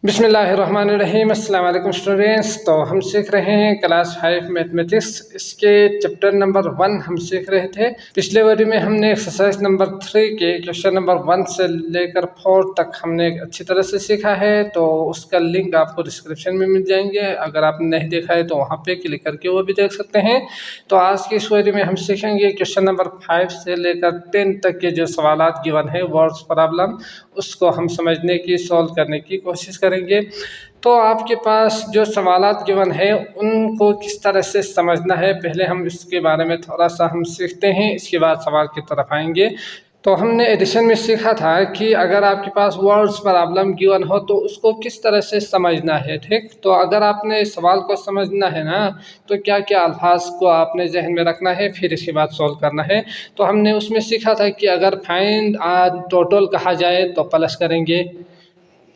बिस्मिल्लाहिर्रहमानिर्रहीम। अस्सलाम वालेकुम स्टूडेंट्स। तो हम सीख रहे हैं क्लास 5 मैथमेटिक्स, इसके चैप्टर नंबर 1 हम सीख रहे थे। पिछले वीडियो में हमने एक्सरसाइज नंबर 3 के क्वेश्चन नंबर 1 से लेकर 4 तक हमने अच्छी तरह से सीखा है। तो उसका लिंक आपको डिस्क्रिप्शन में मिल जाएंगे, अगर आपने नहीं देखा है तो वहाँ पे क्लिक करके वो भी देख सकते हैं। तो आज की इस वीडियो में हम सीखेंगे क्वेश्चन नंबर 5 से लेकर 10 तक के जो सवालात गिवन है वर्ड्स प्रॉब्लम, उसको हम समझने की, सॉल्व करने की कोशिश करेंगे। तो आपके पास जो सवालात गिवन है उनको किस तरह से समझना है, पहले हम इसके बारे में थोड़ा सा हम सीखते हैं, इसके बाद सवाल की तरफ आएंगे। तो हमने एडिशन में सीखा था कि अगर आपके पास वर्ड्स प्रॉब्लम गिवन हो तो उसको किस तरह से समझना है। ठीक, तो अगर आपने सवाल को समझना है ना, तो क्या क्या अल्फाज को आपने जहन में रखना है, फिर इसके बाद सॉल्व करना है। तो हमने उसमें सीखा था कि अगर फाइंड टोटल कहा जाए तो प्लस करेंगे।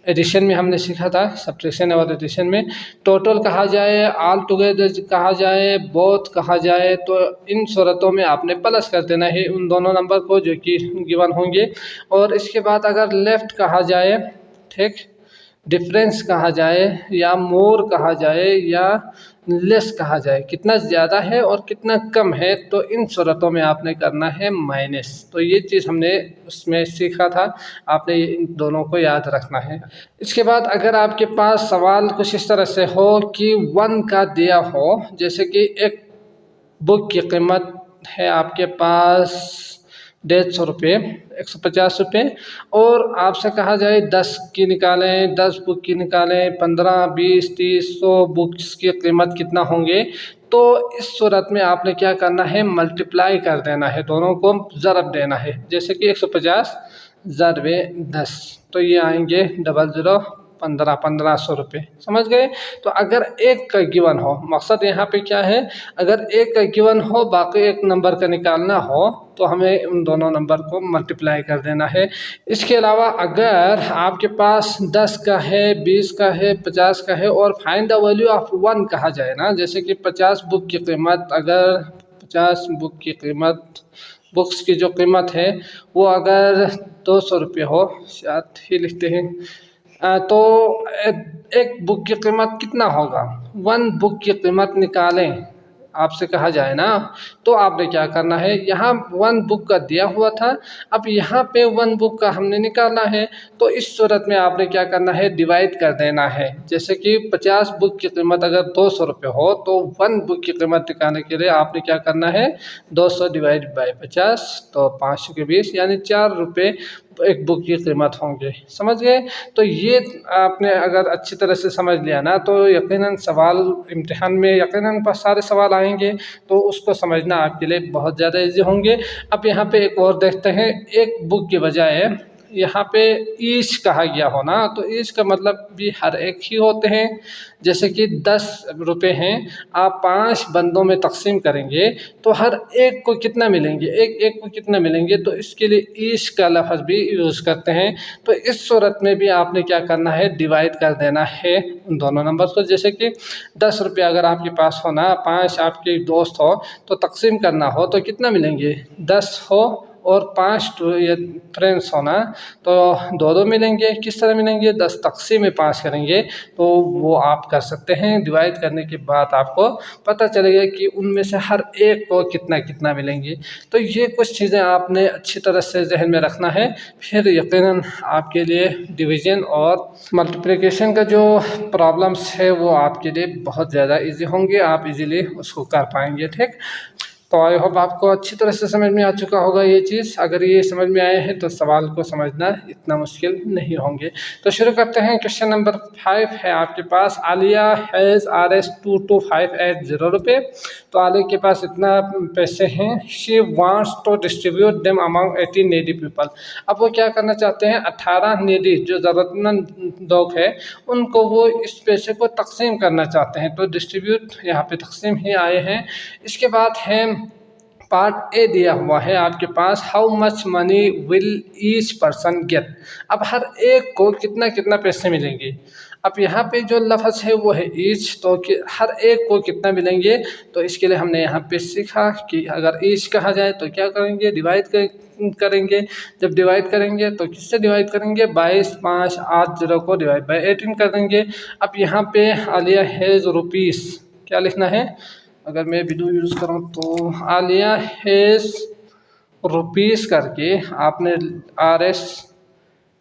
एडिशन में हमने सीखा था, सब्ट्रैक्शन और एडिशन में टोटल कहा जाए, ऑल टुगेदर कहा जाए, बोथ कहा जाए, तो इन सूरतों में आपने प्लस कर देना है उन दोनों नंबर को जो कि गिवन होंगे। और इसके बाद अगर लेफ्ट कहा जाए, ठीक, डिफरेंस कहा जाए, या मोर कहा जाए, या लेस कहा जाए, कितना ज़्यादा है और कितना कम है, तो इन सूरतों में आपने करना है माइनस। तो ये चीज़ हमने उसमें सीखा था, आपने इन दोनों को याद रखना है। इसके बाद अगर आपके पास सवाल कुछ इस तरह से हो कि 1 का दिया हो, जैसे कि एक बुक की कीमत है आपके पास 150 रुपये, 150 रुपये, और आपसे कहा जाए 10 की निकालें, 10 बुक की निकालें, 15, 20, 30, 100 बुक्स की कीमत कितना होंगे। तो इस सूरत में आपने क्या करना है, मल्टीप्लाई कर देना है, दोनों को ज़रब देना है। जैसे कि 150 ज़रबे 10, तो ये आएंगे 00 15, 1500 रुपये, समझ गए। तो अगर एक का गिवन हो, मकसद यहाँ पे क्या है, अगर एक का गिवन हो बाकी एक नंबर का निकालना हो, तो हमें उन दोनों नंबर को मल्टीप्लाई कर देना है। इसके अलावा अगर आपके पास 10 का है, 20 का है, 50 का है, और फाइंड द वैल्यू ऑफ 1 कहा जाए ना, जैसे कि 50 बुक की कीमत, अगर 50 बुक की कीमत, बुक्स की जो कीमत है वो अगर 200 रुपये हो, शायद ही लिखते हैं, तो एक बुक की कीमत कितना होगा, 1 बुक की कीमत निकालें आपसे कहा जाए ना, तो आपने क्या करना है, यहाँ 1 बुक का दिया हुआ था, अब यहाँ पे 1 बुक का हमने निकालना है। तो इस सूरत में आपने क्या करना है, डिवाइड कर देना है। जैसे कि 50 बुक की कीमत अगर 200 रुपये हो, तो 1 बुक की कीमत निकालने के लिए आपने क्या करना है, 200 डिवाइड बाई 50, तो 5 के 20, यानी 4 रुपये एक बुक की कीमत होंगे, समझ गए। तो ये आपने अगर अच्छी तरह से समझ लिया ना, तो यकीनन सवाल इम्तिहान में यकीनन पर सारे सवाल आएंगे, तो उसको समझना आपके लिए बहुत ज़्यादा ईजी होंगे। अब यहाँ पे एक और देखते हैं, एक बुक के बजाय यहाँ पे ईच कहा गया हो ना, तो ईच का मतलब भी हर एक ही होते हैं। जैसे कि 10 रुपये हैं, आप 5 बंदों में तकसीम करेंगे तो हर एक को कितना मिलेंगे, एक एक को कितना मिलेंगे, तो इसके लिए ईच का लफ्ज़ भी यूज़ करते हैं। तो इस सूरत में भी आपने क्या करना है, डिवाइड कर देना है उन दोनों नंबर को। जैसे कि 10 रुपये अगर आपके पास हो ना, 5 आपके दोस्त हो, तो तकसीम करना हो तो कितना मिलेंगे, 10 हो और 5 ये फ्रेंड्स होना, तो 2-2 मिलेंगे। किस तरह मिलेंगे, 10 तक़सीम में 5 करेंगे, तो वो आप कर सकते हैं। डिवाइड करने के बाद आपको पता चलेगा कि उनमें से हर एक को कितना कितना मिलेंगे। तो ये कुछ चीज़ें आपने अच्छी तरह से जहन में रखना है, फिर यकीनन आपके लिए डिवीज़न और मल्टीप्लिकेशन का जो प्रॉब्लम्स है वो आपके लिए बहुत ज़्यादा ईजी होंगे, आप इजीली उसको कर पाएंगे। ठीक, तो आई होप आपको अच्छी तरह से समझ में आ चुका होगा ये चीज़। अगर ये समझ में आए हैं तो सवाल को समझना इतना मुश्किल नहीं होंगे। तो शुरू करते हैं। क्वेश्चन नंबर 5 है आपके पास, आलिया हैज़ RS 2258 रुपये। तो आलिया के पास इतना पैसे हैं। She wants to distribute them among 18 needy people. अब वो क्या करना चाहते हैं, 18 नीडी जो ज़रूरतमंद लोग हैं उनको वो इस पैसे को तकसीम करना चाहते हैं। तो डिस्ट्रीब्यूट यहाँ पे तकसीम ही आए हैं। इसके बाद है पार्ट ए दिया हुआ है आपके पास, how much money will each person get. अब हर एक को कितना कितना पैसे मिलेंगे। अब यहाँ पे जो लफ्ज़ है वो है ईच, तो कि हर एक को कितना मिलेंगे। तो इसके लिए हमने यहाँ पे सीखा कि अगर ईच कहा जाए तो क्या करेंगे, डिवाइड करेंगे। जब डिवाइड करेंगे तो किससे डिवाइड करेंगे, 22, 5, 8, 0 को डिवाइड बाई 18 कर देंगे। अब यहाँ पे आलिया हैज़ रुपीस क्या लिखना है, अगर मैं विडो यूज़ करूँ तो आलिया हैज़ रुपीस करके आपने RS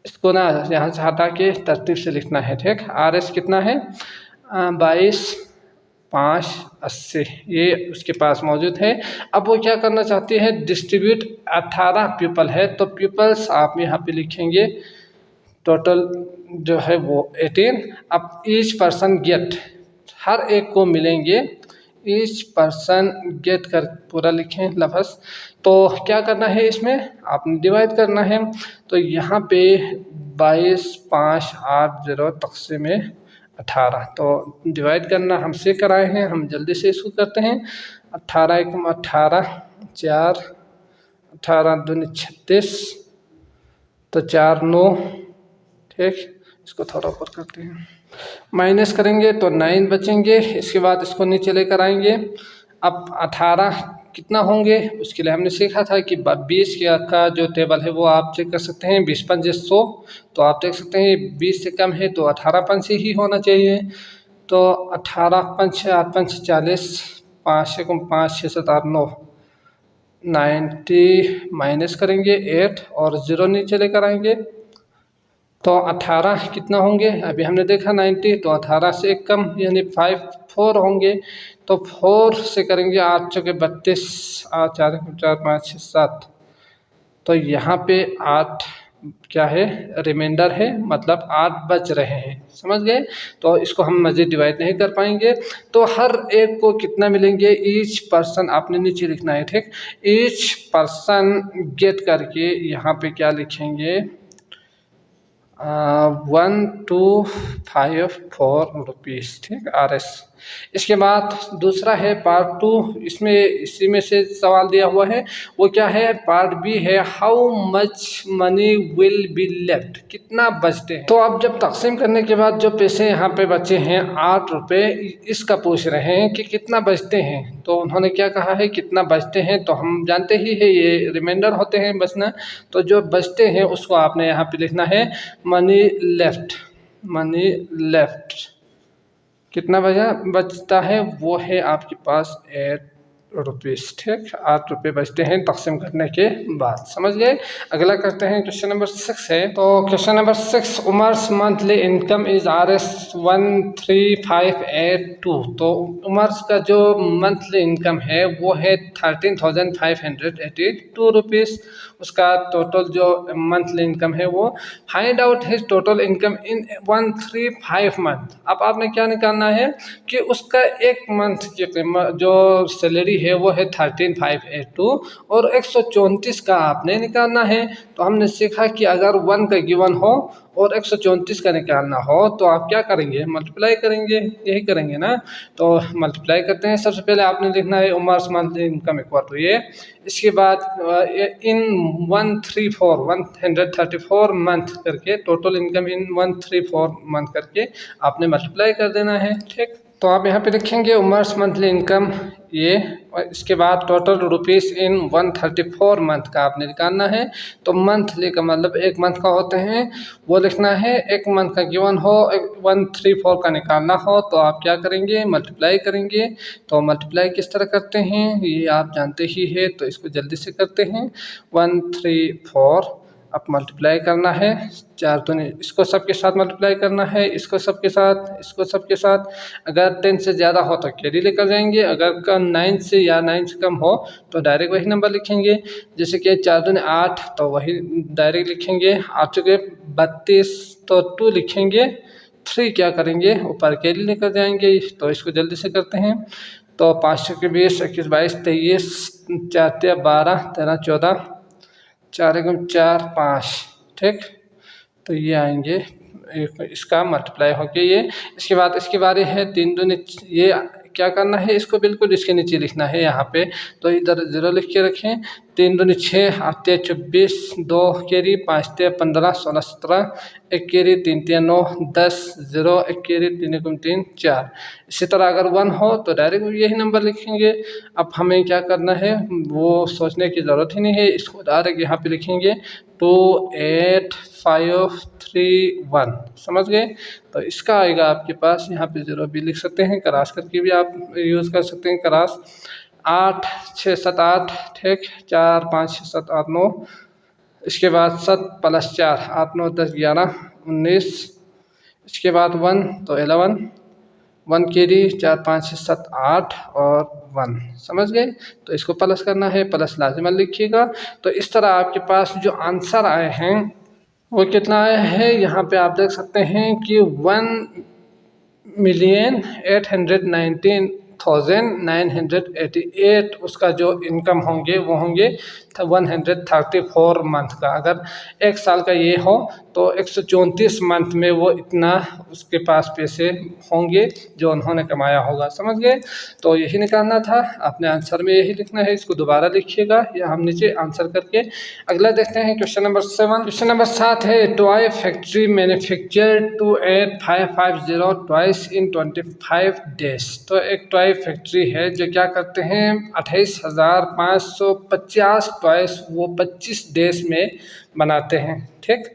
इसको ना यहाँ से हटा के तरतीब से लिखना है, ठीक। RS कितना है, 22, 5, 80 ये उसके पास मौजूद है। अब वो क्या करना चाहती है, डिस्ट्रीब्यूट 18 पीपल है, तो पीपल्स आप यहाँ पे लिखेंगे, टोटल जो है वो 18। अब ईच पर्सन गेट, हर एक को मिलेंगे, ईच पर्सन गेट कर पूरा लिखें लफ्ज़। तो क्या करना है, इसमें आपने डिवाइड करना है। तो यहाँ पे 22, 5, 8, 0 तक़सीम में 18, तो डिवाइड करना हमसे कराए हैं, हम जल्दी से इसको करते हैं। 18 एकम 18, 4, 18 दूनी 36, तो 4, 9, ठीक। इसको थोड़ा ऊपर करते हैं, माइनस करेंगे तो 9 बचेंगे। इसके बाद इसको नीचे लेकर आएंगे। अब 18 कितना होंगे, उसके लिए हमने सीखा था कि 20 का जो टेबल है वो आप चेक कर सकते हैं, 20 पंजे 100, तो आप देख सकते हैं 20 से कम है तो 18 पंजे ही होना चाहिए। तो 18 पंच 8 पंच 40, 5 एकम 5, 6, 7, 8, 9, 90 माइनस करेंगे 8 और 0 नीचे लेकर आएंगे तो 18 कितना होंगे, अभी हमने देखा 90, तो 18 से एक कम यानी 4 होंगे। तो 4 से करेंगे 8 चौके 32, 8 4 4 5 6 7, तो यहाँ पे 8 क्या है, रिमाइंडर है, मतलब 8 बच रहे हैं, समझ गए। तो इसको हम मज़ीद डिवाइड नहीं कर पाएंगे। तो हर एक को कितना मिलेंगे, ईच पर्सन आपने नीचे लिखना है, ठीक। ईच पर्सन गेट करके यहाँ पे क्या लिखेंगे, 1254 रुपीज़, ठीक, RS। इसके बाद दूसरा है पार्ट 2, इसमें इसी में से सवाल दिया हुआ है, वो क्या है, पार्ट बी है, how much money will be left, कितना बचते हैं। तो अब जब तकसीम करने के बाद जो पैसे यहाँ पे बचे हैं 8 रुपये, इसका पूछ रहे हैं कि कितना बचते हैं। तो उन्होंने क्या कहा है, कितना बचते हैं, तो हम जानते ही है ये रिमाइंडर होते हैं बचना। तो जो बचते हैं उसको आपने यहाँ पे लिखना है मनी लेफ्ट, मनी लेफ्ट कितना बचता है, वो है आपके पास 8 रुपीज़, ठीक। 8 रुपये बचते हैं तकसीम करने के बाद, समझ गए। अगला करते हैं, क्वेश्चन नंबर 6 है। तो question number 6, Umar's monthly income is RS 13582। तो उमर्स का जो मंथली इनकम है वो है 13,582 रुपीज़। उसका टोटल जो मंथली इनकम है वो, find out his total income in 135 month. अब आपने क्या निकालना है कि उसका एक मंथ की कीमत जो सैलरी है वो है 13,582 और 134 का आपने निकालना है। तो हमने सीखा कि अगर 1 का गिवन हो और 134 का निकालना हो तो आप क्या करेंगे, मल्टीप्लाई करेंगे, यही करेंगे ना। तो मल्टीप्लाई करते हैं। सबसे पहले आपने लिखना है उमर्स मंथली इनकम इक्वल टू ये, इसके बाद इन 134 मंथ करके, टोटल इनकम इन 134 मंथ करके आपने मल्टीप्लाई कर देना है, ठीक। तो आप यहाँ पे लिखेंगे उमर्स मंथली इनकम ये, और इसके बाद टोटल रुपीस इन 134 मंथ का आपने निकालना है। तो मंथली का मतलब एक मंथ का होते हैं वो लिखना है। एक मंथ का गिवन हो, 134 का निकालना हो तो आप क्या करेंगे, मल्टीप्लाई करेंगे। तो मल्टीप्लाई किस तरह करते हैं ये आप जानते ही है, तो इसको जल्दी से करते हैं। 134 अब मल्टीप्लाई करना है, 4 दूनी, इसको सबके साथ मल्टीप्लाई करना है, इसको सबके साथ, इसको सबके साथ। अगर 10 से ज़्यादा हो तो कैरी लेकर जाएंगे, अगर कम 9 से या 9 से कम हो तो डायरेक्ट वही नंबर लिखेंगे। जैसे कि 4 दूनी 8 तो वही डायरेक्ट लिखेंगे। 8 चुके 32 तो 2 लिखेंगे। 3 क्या करेंगे, ऊपर कैरी लेकर जाएंगे। तो इसको जल्दी से करते हैं। तो 5 चुके 20, 21, 22, 23, 4 3 12, 13 14, 4 एकम 4 5, ठीक। तो ये आएंगे इसका मल्टीप्लाई होके ये। इसके बाद इसकी बारी है 3 दूनी, ये क्या करना है, इसको बिल्कुल इसके नीचे लिखना है यहाँ पे, तो इधर 0 लिख के रखें। 3 दूनी 6, 8 तिया 24, 2 कैरी, 5 तिया 15, 16 17, 1 कैरी, 3 तिया 9, 10, 0, 1 कैरी, 3 एकम 3, 4। इसी तरह अगर 1 हो तो डायरेक्ट यही नंबर लिखेंगे। अब हमें क्या करना है वो सोचने की ज़रूरत ही नहीं है, इसको डायरेक्ट यहाँ पे लिखेंगे 2 8 5 3 1। समझ गए? तो इसका आएगा आपके पास, यहाँ पे 0 भी लिख सकते हैं, क्रॉस करके भी आप यूज़ कर सकते हैं क्रॉस। 8 6 7 8, ठीक, 4 5 6 7 8 9, इसके बाद 7 + 4 8 9 10 11 19, इसके बाद 1 तो 11, 1 कैरी, 4 5 6 7 8 और 1। समझ गए? तो इसको प्लस करना है, प्लस लाजिमन लिखिएगा। तो इस तरह आपके पास जो आंसर आए हैं वो कितना आया है, यहाँ पे आप देख सकते हैं कि 1,819,988 उसका जो इनकम होंगे वो होंगे 134 मंथ का। अगर 1 साल का ये हो तो 134 मंथ में वो इतना उसके पास पैसे होंगे जो उन्होंने कमाया होगा। समझ गए? तो यही निकालना था, आपने आंसर में यही लिखना है, इसको दोबारा लिखिएगा या हम नीचे आंसर करके। अगला देखते हैं क्वेश्चन नंबर 7। क्वेश्चन नंबर 7 है, टॉय फैक्ट्री मैन्युफैक्चर 28550 टॉयस इन 25 डेज। तो एक टॉय फैक्ट्री है जो क्या करते हैं 28,550 टॉयस वो 25 डेज में बनाते हैं। ठीक,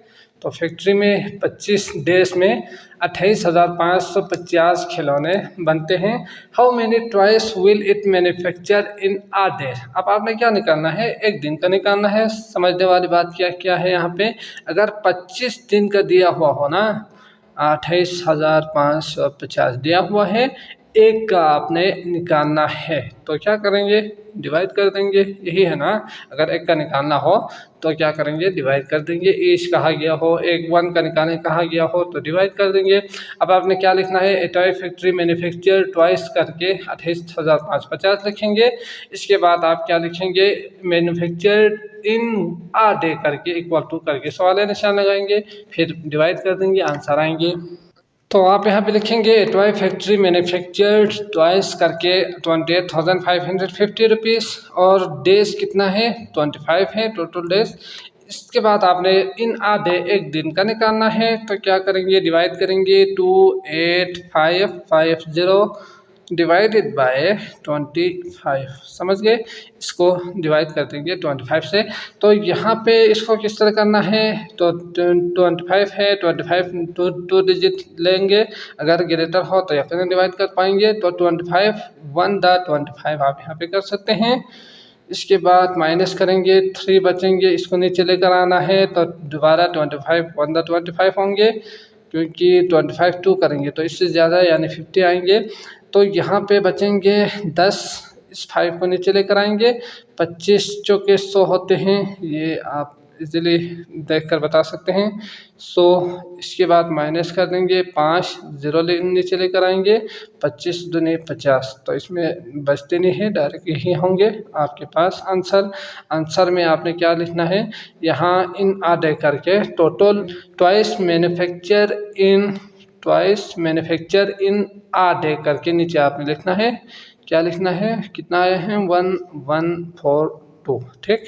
तो फैक्ट्री में 25 डेज में 28,550 खिलौने बनते हैं। How many toys will it manufacture in a day. अब आपने क्या निकालना है, एक दिन का निकालना है। समझने वाली बात क्या क्या है यहाँ पे, अगर 25 दिन का दिया हुआ हो ना, 28,550 दिया हुआ है, एक का आपने निकालना है, तो क्या करेंगे डिवाइड कर देंगे, यही है ना। अगर एक का निकालना हो तो क्या करेंगे डिवाइड कर देंगे, ईच कहा गया हो, एक 1 का निकालने कहा गया हो तो डिवाइड कर देंगे। अब आपने क्या लिखना है, ए टॉय फैक्ट्री मैन्युफैक्चर ट्वाइस करके 28,550 लिखेंगे। इसके बाद आप क्या लिखेंगे, मैन्युफैक्चर इन आ डे करके इक्वल टू करके सवाल निशान लगाएंगे, फिर डिवाइड कर देंगे, आंसर आएंगे। तो आप यहाँ पे लिखेंगे टॉय फैक्ट्री मैन्युफैक्चर्ड टॉयस करके 28,550 रुपीज़, और डेज कितना है 25 है टोटल डेज। इसके बाद आपने इन आ डे एक दिन का निकालना है, तो क्या करेंगे डिवाइड करेंगे 28550 डिवाइडेड बाय 25। समझ गए? इसको डिवाइड कर देंगे 25 से। तो यहाँ पे इसको किस तरह करना है, तो 25 है, 25 टू डिजिट लेंगे, अगर ग्रेटर हो तो यकीनन डिवाइड कर पाएंगे। तो 25 1 द 25 आप यहाँ पे कर सकते हैं। इसके बाद माइनस करेंगे, 3 बचेंगे, इसको नीचे लेकर आना है, तो दोबारा 25 1 द 25 होंगे, क्योंकि 25 2 करेंगे तो इससे ज़्यादा यानी 50 आएंगे। तो यहाँ पे बचेंगे 10, इस 5 को नीचे लेकर आएंगे, 25 चौके 100 होते हैं, ये आप इजीली देखकर बता सकते हैं 100। इसके बाद माइनस कर देंगे, 5 0 नीचे लेकर आएंगे, 25 दूनी 50, तो इसमें बचते नहीं है, डायरेक्ट यही होंगे आपके पास आंसर। आंसर में आपने क्या लिखना है, यहाँ इन आ डे करके total twice manufacture in a day करके नीचे आपने लिखना है, क्या लिखना है, कितना आए हैं 1142। ठीक,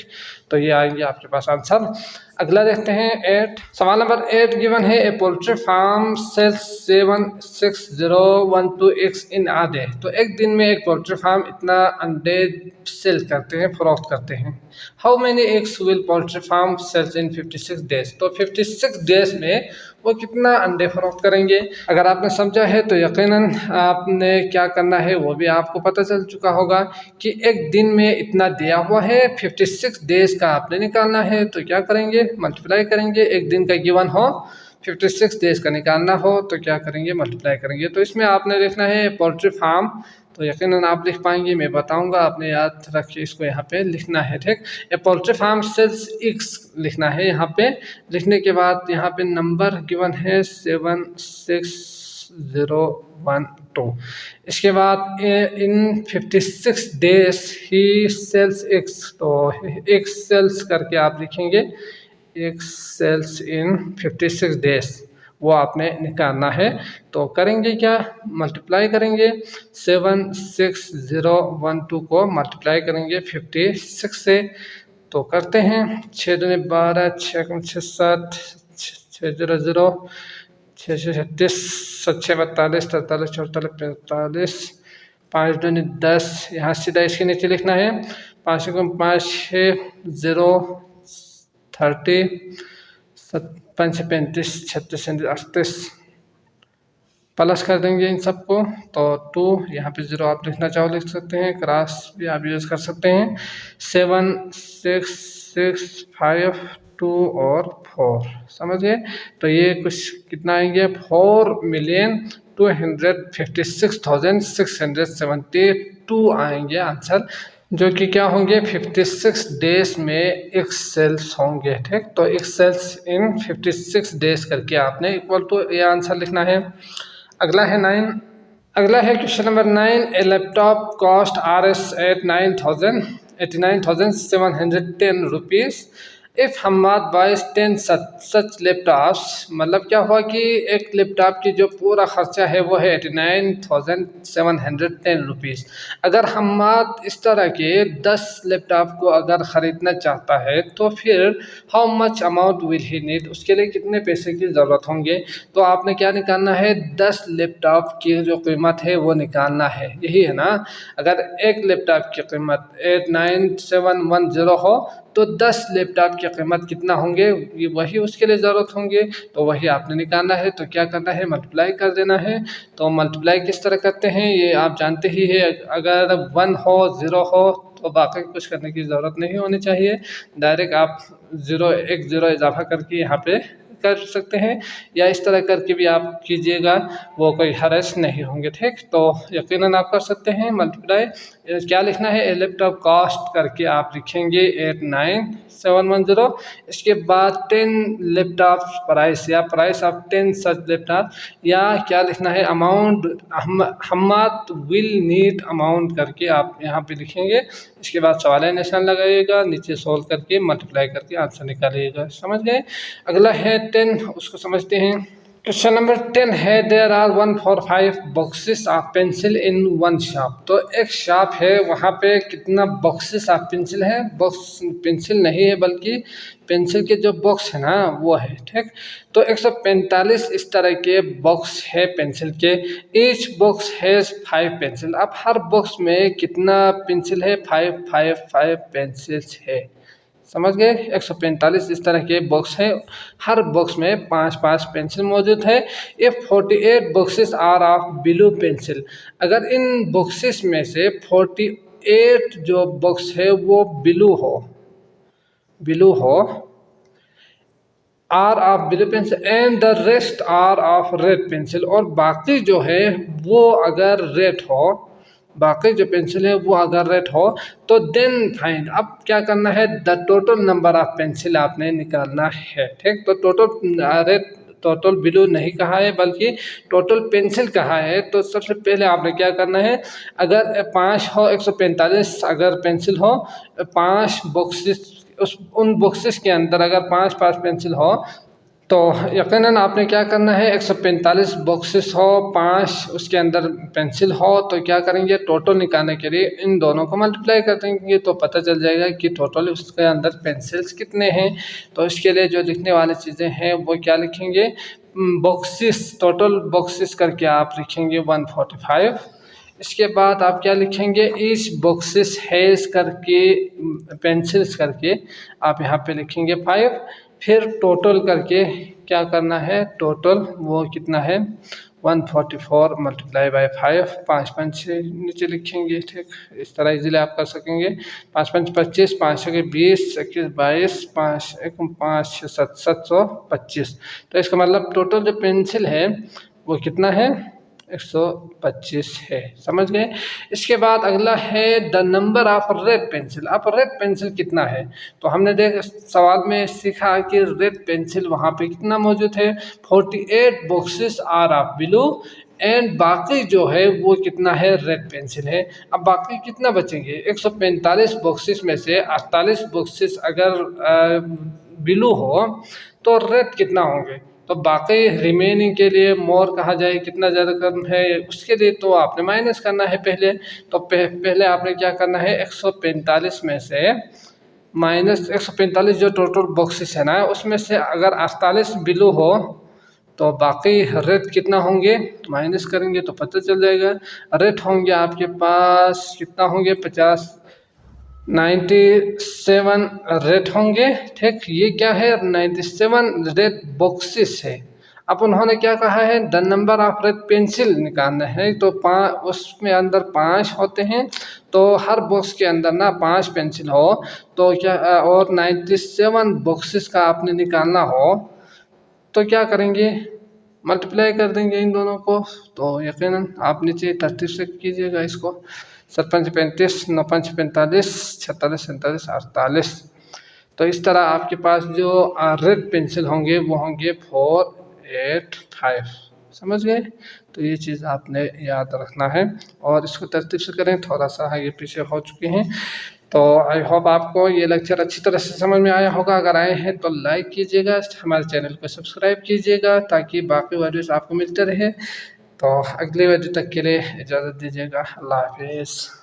तो ये आएंगे आपके पास आंसर। अगला देखते हैं 8। सवाल नंबर 8 गिवन है, a poultry farm sells 76012 eggs in a day. तो एक दिन में एक पोल्ट्री फार्म इतना अंडे सेल करते हैं, फरोख्त करते हैं। How many eggs will poultry farm sells in 56 days. तो 56 डेज में वो कितना अंडे फरोख्त करेंगे। अगर आपने समझा है तो यकीनन आपने क्या करना है वो भी आपको पता चल चुका होगा कि एक दिन में इतना दिया हुआ है, 56 डेज का आपने निकालना है, तो क्या करेंगे मल्टीप्लाई करेंगे। एक दिन का गिवन हो, 56 डेज का निकालना हो, तो क्या करेंगे मल्टीप्लाई करेंगे। तो इसमें आपने लिखना है पोल्ट्री फार्म, तो यकीनन आप लिख पाएंगे, मैं बताऊंगा, आपने याद रखिए, इसको यहाँ पे लिखना है। ठीक, ए पोल्ट्री फार्म सेल्स एग्स लिखना है यहाँ पे। लिखने के बाद यहाँ पे नंबर गिवन है 76012। इसके बाद इन 56 डेज ही सेल्स एग्स, तो एग्स सेल्स करके आप लिखेंगे, एग्स सेल्स इन 56 डेज, वो आपने निकालना है। तो करेंगे क्या, मल्टीप्लाई करेंगे 76012 को मल्टीप्लाई करेंगे 56 से। तो करते हैं 6 दूनी 12, 6 6 7, 6 0 0, 6 6 36, 7 6 42, 43 44 45, 5 दूनी 10, यहाँ सीधा इसके नीचे लिखना है 5 5 6 0 30, 5 35, 36 38, प्लस कर देंगे इन सबको। तो 2 यहाँ पे 0 आप लिखना चाहो लिख सकते हैं, क्रॉस भी आप यूज़ कर सकते हैं। 7 6 6 5 2 और 4, समझ गए। तो ये कुछ कितना आएंगे 4,256,672 आएंगे आंसर, जो कि क्या होंगे 56 डेज में एक्सेल्स होंगे। ठीक, तो एक्सेल्स इन 56 डेज करके आपने इक्वल टू ये आंसर लिखना है। अगला है 9, अगला है question number 9। A laptop cost RS at 89,710 rupees if Hammad buys 10 such laptops. मतलब क्या हुआ कि एक लैपटॉप की जो पूरा खर्चा है वो है 89,710 रुपीज़। अगर हम्माद इस तरह के 10 लैपटॉप को अगर ख़रीदना चाहता है तो फिर how much amount will he need, उसके लिए कितने पैसे की ज़रूरत होंगे। तो आपने क्या निकालना है 10 लैपटॉप की जो कीमत है वो निकालना है, यही है ना। अगर एक लैपटॉप की कीमत 89,710 हो तो 10 लैपटॉप की कीमत कितना होंगे, ये वही उसके लिए ज़रूरत होंगे। तो वही आपने निकालना है। तो क्या करना है मल्टीप्लाई कर देना है। तो मल्टीप्लाई किस तरह करते हैं ये आप जानते ही है। अगर 1 हो 0 हो तो बाकी कुछ करने की ज़रूरत नहीं होनी चाहिए, डायरेक्ट आप 0 1 0 इजाफा करके यहाँ पे कर सकते हैं, या इस तरह करके भी आप कीजिएगा, वो कोई हर्ज नहीं होंगे। ठीक, तो यकीनन आप कर सकते हैं मल्टीप्लाई। क्या लिखना है ए लैपटॉप कॉस्ट करके आप लिखेंगे 89,710। इसके बाद 10 लैपटॉप प्राइस या प्राइस ऑफ 10 सच लैपटॉप, या क्या लिखना है amount Hammad will need amount करके आप यहाँ पे लिखेंगे। इसके बाद सवाल निशान लगाइएगा, नीचे सोल्व करके मल्टीप्लाई करके आंसर निकालिएगा। समझ गए। अगला है 10, उसको समझते हैं। क्वेश्चन नंबर 10 है there are 145 boxes of pencil in one shop. तो एक शॉप है, वहाँ पे कितना बॉक्सेस ऑफ पेंसिल है, बॉक्स पेंसिल नहीं है बल्कि पेंसिल के जो बॉक्स है ना वो है। ठीक, तो 145 इस तरह के बॉक्स है पेंसिल के। Each box has 5 pencil. अब हर बॉक्स में कितना पेंसिल है 5 5 5 पेंसिल्स है। समझ गए। 145 इस तरह के बॉक्स है, हर बॉक्स में 5 5 पेंसिल मौजूद है। ये 48 boxes are of blue pencil. अगर इन बॉक्सेस में से 48 जो बॉक्स है वो ब्लू हो are of blue pencil and the rest are of red pencil, और बाकी जो है वो अगर रेड हो, बाकी जो पेंसिल है वो अगर रेड हो तो देन फाइंड। अब क्या करना है the total number of pencil आपने निकालना है। ठीक, तो टोटल रेड टोटल ब्लू नहीं कहा है बल्कि टोटल पेंसिल कहा है। तो सबसे पहले आपने क्या करना है, अगर 5 हो 145 अगर पेंसिल हो, 5 बॉक्सेस उन बॉक्सेस के अंदर अगर 5 5 पेंसिल हो तो यकीनन आपने क्या करना है 145 बॉक्सेस हो, 5 उसके अंदर पेंसिल हो, तो क्या करेंगे टोटल निकालने के लिए इन दोनों को मल्टीप्लाई कर देंगे तो पता चल जाएगा कि टोटल उसके अंदर पेंसिल्स कितने हैं। तो इसके लिए जो लिखने वाली चीज़ें हैं वो क्या लिखेंगे, बॉक्सेस, टोटल बॉक्सेस करके आप लिखेंगे 145। इसके बाद आप क्या लिखेंगे ईच बॉक्सेस हैज़ करके पेंसिल्स करके आप यहाँ पे लिखेंगे 5। फिर टोटल करके क्या करना है, टोटल वो कितना है 144 मल्टीप्लाई बाय 5, 5 5 6 नीचे लिखेंगे। ठीक, इस तरह इजीली आप कर सकेंगे। 5 5 25, 5 के 20, 21 22, 5 1 5 6 7 725। तो इसका मतलब टोटल जो पेंसिल है वो कितना है 125 है। समझ गए। इसके बाद अगला है the number of red pencil. अब रेड पेंसिल कितना है, तो हमने सवाल में सीखा कि रेड पेंसिल वहाँ पे कितना मौजूद है 48 boxes are of blue and बाकी जो है वो कितना है रेड पेंसिल है। अब बाकी कितना बचेंगे 145 बॉक्सेस में से 48 बॉक्सेस अगर ब्लू हो तो रेड कितना होंगे, तो बाकी रिमेनिंग के लिए मोर कहा जाए कितना ज़्यादा कम है उसके लिए तो आपने माइनस करना है पहले। तो पहले आपने क्या करना है 145 में से माइनस 145 जो टोटल बॉक्सेस है ना उसमें से अगर 48 बिलो हो तो बाकी रेट कितना होंगे माइनस करेंगे तो पता चल जाएगा। रेट होंगे आपके पास कितना होंगे 97 रेट होंगे। ठीक, ये क्या है 97 रेट बॉक्सेस है। अब उन्होंने क्या कहा है the number of red pencil निकालना है। तो उसमें अंदर 5 होते हैं तो हर बॉक्स के अंदर ना 5 पेंसिल हो तो क्या और 97 बॉक्सेस का आपने निकालना हो तो क्या करेंगे मल्टीप्लाई कर देंगे इन दोनों को। तो यकीनन आप नीचे तरतीब से कीजिएगा इसको 7×5 35 9×5 45 46 47 48। तो इस तरह आपके पास जो रेड पेंसिल होंगे वो होंगे 4 8 5। समझ गए। तो ये चीज़ आपने याद रखना है और इसको तरतीब से करें। थोड़ा सा ये पीछे हो चुके हैं। तो आई होप आपको ये लेक्चर अच्छी तरह से समझ में आया होगा। अगर आए हैं तो लाइक कीजिएगा, हमारे चैनल को सब्सक्राइब कीजिएगा ताकि बाकी वीडियोस आपको मिलते रहे। तो अगले वीडियो तक के लिए इजाज़त दीजिएगा। अल्लाह हाफिज़।